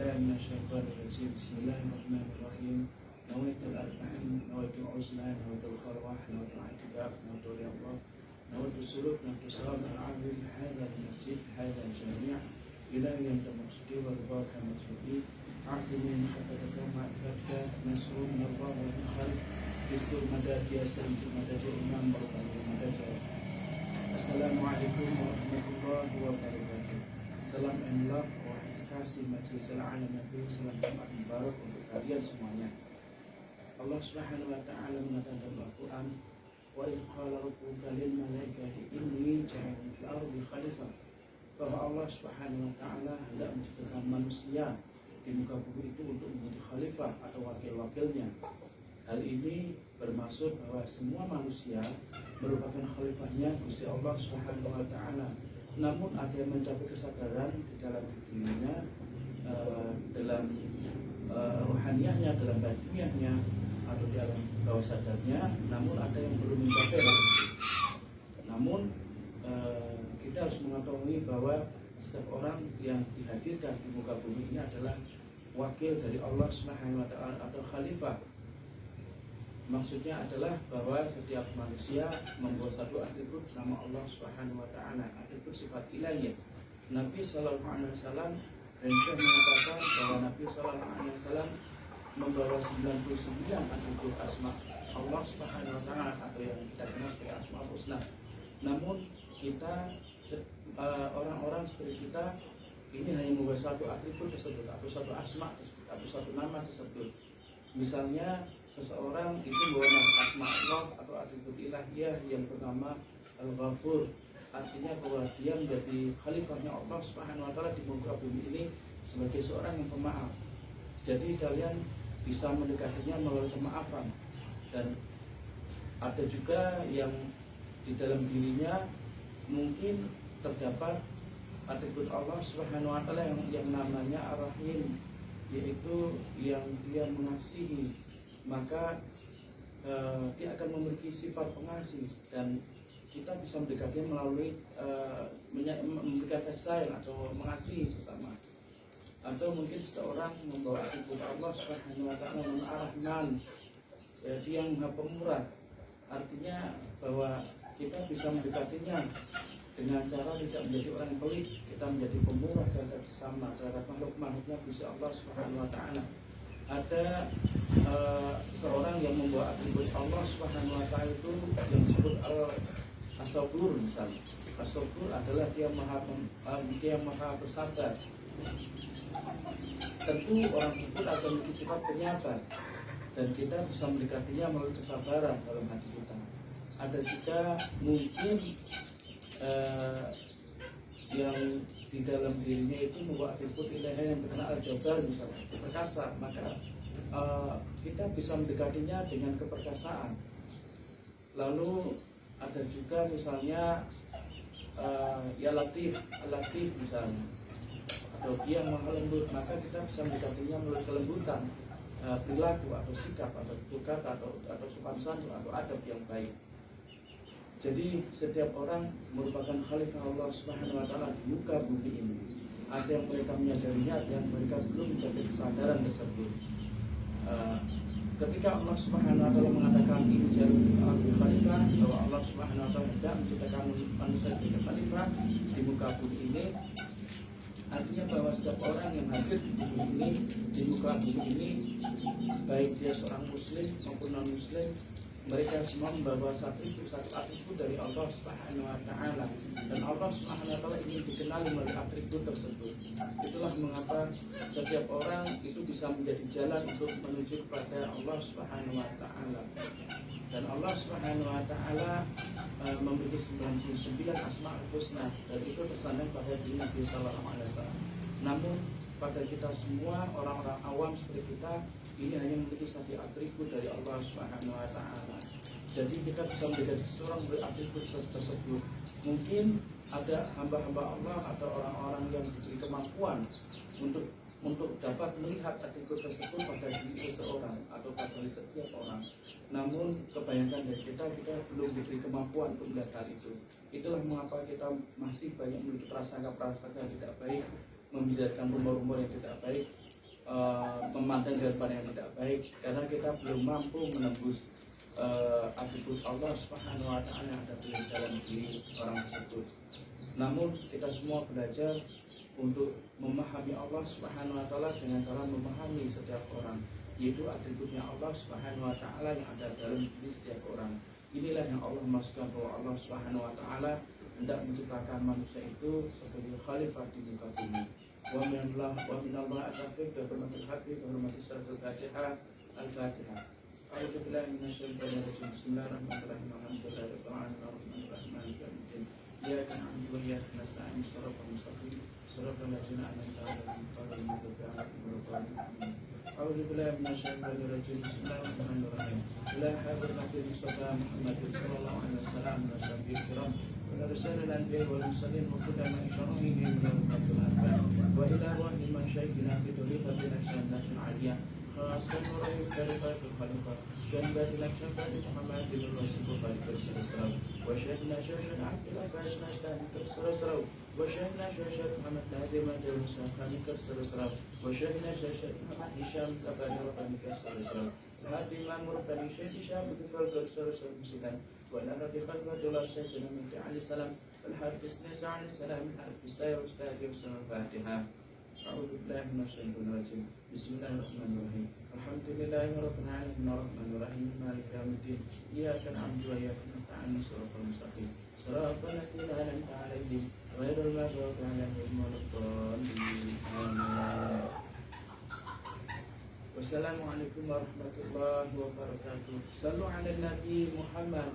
بالله من الشيطان الرجيم. بسم الله الرحمن الرحيم. نويت الأربعين، نويت العزلة، نويت الخلوة، نويت الاعتكاف، نويت الرياضة، نويت السلوك، نويت الصلاة العامل هذا المسجد، هذا الجامع إلى أن مقصودي ورضاك مقصودي. عبد من خطتك معرفتك، نصر من الله ومن خلق، رزق المدد يا سيد المدد إمام بركة المدد. Assalamualaikum warahmatullahi wabarakatuh. Salam and love, kasih majelis ala Nabi, salam Jumat Mubarak untuk kalian semuanya. Allah Subhanahu wa taala mengatakan dalam Al-Qur'an, wa idh qala rabbuka lil malaikati inni ja'ilun fil ardi khalifah. Bahwa Allah Subhanahu wa taala hendak menciptakan manusia di muka bumi itu untuk menjadi khalifah atau wakil-wakilnya. Hal ini bermaksud bahwa semua manusia merupakan khalifahnya Gusti Allah Subhanahu wa taala. Namun ada yang mencapai kesadaran di dalam dirinya, dalam rohaniahnya, dalam batiniahnya atau dalam bawah sadarnya, namun ada yang belum mencapai hal itu. Namun kita harus mengetahui bahwa setiap orang yang dihadirkan di muka bumi ini adalah wakil dari Allah Subhanahu wa taala atau khalifah. Maksudnya adalah bahwa setiap manusia membawa satu atribut nama Allah Subhanahu wa taala, atribut sifat ilahiyah. Nabi sallallahu alaihi wasallam mengatakan bahwa Nabi sallallahu alaihi wasallam membawa 99 atribut asma Allah Subhanahu wa taala atau yang kita kenal sebagai Asmaul Husna. Namun kita orang-orang seperti kita ini hanya membawa satu atribut tersebut atau satu asma tersebut atau satu nama tersebut. Misalnya seseorang itu membawa nama asma Allah atau atribut ilahiyah yang bernama Al-Ghafur, artinya bahwa dia menjadi khalifahnya Allah Subhanahu wa taala di muka bumi ini sebagai seorang yang pemaaf. Jadi kalian bisa mendekatinya melalui kemaafan. Dan ada juga yang di dalam dirinya mungkin terdapat atribut Allah Subhanahu wa taala yang namanya Ar-Rahim, yaitu yang dia mengasihi. Maka dia akan memiliki sifat pengasih dan kita bisa mendekatnya melalui memberikan kasih sayang atau mengasihi sesama. Atau mungkin seseorang membawa atribut Allah Subhanahu wa taala Ar-Rahman, dia yang Maha Pemurah. Artinya bahwa kita bisa mendekatinya dengan cara tidak menjadi orang yang pelit, kita menjadi pemurah terhadap sesama, terhadap makhluk-makhluknya Gusti Allah Subhanahu wa taala. Ada seorang yang membawa atribut Allah Subhanahu wa taala itu yang disebut As-Sabur misalnya. As-Sabur adalah dia maha bersabar. Tentu orang tersebut akan memiliki sifat penyabar dan kita bisa mendekatinya melalui kesabaran dalam hati kita. Ada juga mungkin yang di dalam dirinya itu membawa atribut ilahiyah yang terkenal Al-Jabbar misalnya, perkasa. Maka kita bisa mendekatinya dengan keperkasaan. Lalu ada juga misalnya ya Latif, Al-Latif misalnya, atau dia yang maha lembut. Maka kita bisa mendekatinya melalui kelembutan perilaku atau sikap atau tutur atau sopan santun atau adab yang baik. Jadi setiap orang merupakan khalifah Allah Subhanahu wa taala di muka bumi ini. Ada yang mereka menyadarinya, ada yang mereka belum mencapai kesadaran tersebut. Ketika Allah Subhanahu wa taala mengatakan ini jalur khalifah, bahwa Allah Subhanahu wa taala hendak menciptakan manusia menjadi khalifah di muka bumi ini, artinya bahwa setiap orang yang hadir di bumi ini, di muka bumi ini, baik dia seorang muslim maupun non muslim, mereka semua membawa satu atribut dari Allah Subhanahu wa taala, dan Allah Subhanahu wa taala ingin dikenali melalui atribut tersebut. Itulah mengapa setiap orang itu bisa menjadi jalan untuk menuju kepada Allah Subhanahu wa taala. Dan Allah Subhanahu wa taala memiliki 99 Asmaul Husna, dan itu bersandar pada diri Nabi sallallahu alaihi wasallam. Namun pada kita semua orang-orang awam seperti kita, ini hanya memiliki satu atribut dari Allah Subhanahu wa taala. Jadi kita bisa menjadi seorang beratribut tersebut. Mungkin ada hamba-hamba Allah atau orang-orang yang diberi kemampuan untuk dapat melihat atribut tersebut pada diri seseorang atau pada diri setiap orang. Namun kebanyakan dari kita belum diberi kemampuan untuk melihat hal itu. Itulah mengapa kita masih banyak memiliki prasangka-prasangka yang tidak baik, membicarakan rumor-rumor yang tidak baik, memandang depan yang tidak baik, karena kita belum mampu menembus atribut Allah Subhanahu wa Ta'ala yang ada di dalam diri orang tersebut. Namun kita semua belajar untuk memahami Allah Subhanahu wa Ta'ala dengan cara memahami setiap orang, yaitu atributnya Allah Subhanahu wa Ta'ala yang ada dalam diri setiap orang. Inilah yang Allah maksudkan bahwa Allah Subhanahu wa Ta'ala hendak menciptakan manusia itu sebagai khalifah di muka bumi. Wa minallah at-taufiq wa hurmatul haqqi wa hurmatis suratul Fatihah al-Fatihah. A'udzu billahi minasyaitonir rajim. Bismillahirrahmanirrahim. Alhamdulillahi rabbil alamin arrahmanir rahim maliki yaumiddin. Iyyaka na'budu wa iyyaka nasta'in shiratal mustaqim shiratal ladzina an'amta 'alaihim ghairil maghdubi 'alaihim waladdallin. A'udzu billahi minasyaitonir rajim. Bismillahirrahmanirrahim. Ila hadratil Mustafa Muhammadin sallallahu alaihi wasallam wa sahbihi kiram. ونرسل الأنبياء والمرسلين وكل من شرعه من الأمة الأنبياء وإلى روح مشايخنا في طريقة الأجنة العالية خاصة نورهم كريقة الخليفة جنبات الأكشفات محمد بن الرسول خالد السلام وشيخنا شاشة عبد الله باشنا اشتهد كالسلام وشيخنا شاشة محمد نادر مدر خالد كالسلام وشيخنا شاشة محمد هشام كفاجر خالد كالسلام هذه الأمر بني شيخ هشام بفرق كالسلام مسلم ولا رضي خلفة الله سيدنا من عليه السلام الحرف السنيس عليه السلام الحرف الستاية والستاية والسلام الفاتحة. أعوذ بالله من الشيطان الرجيم. بسم الله الرحمن الرحيم. الحمد لله رب العالمين الرحمن الرحيم مالك يوم الدين إياك نعبد وإياك نستعين صراط المستقيم صراط الذين أنعمت عليهم غير المغضوب عليهم ولا الضالين آمين. Wassalamualaikum warahmatullahi wabarakatuh. Sallu ala Nabi Muhammad.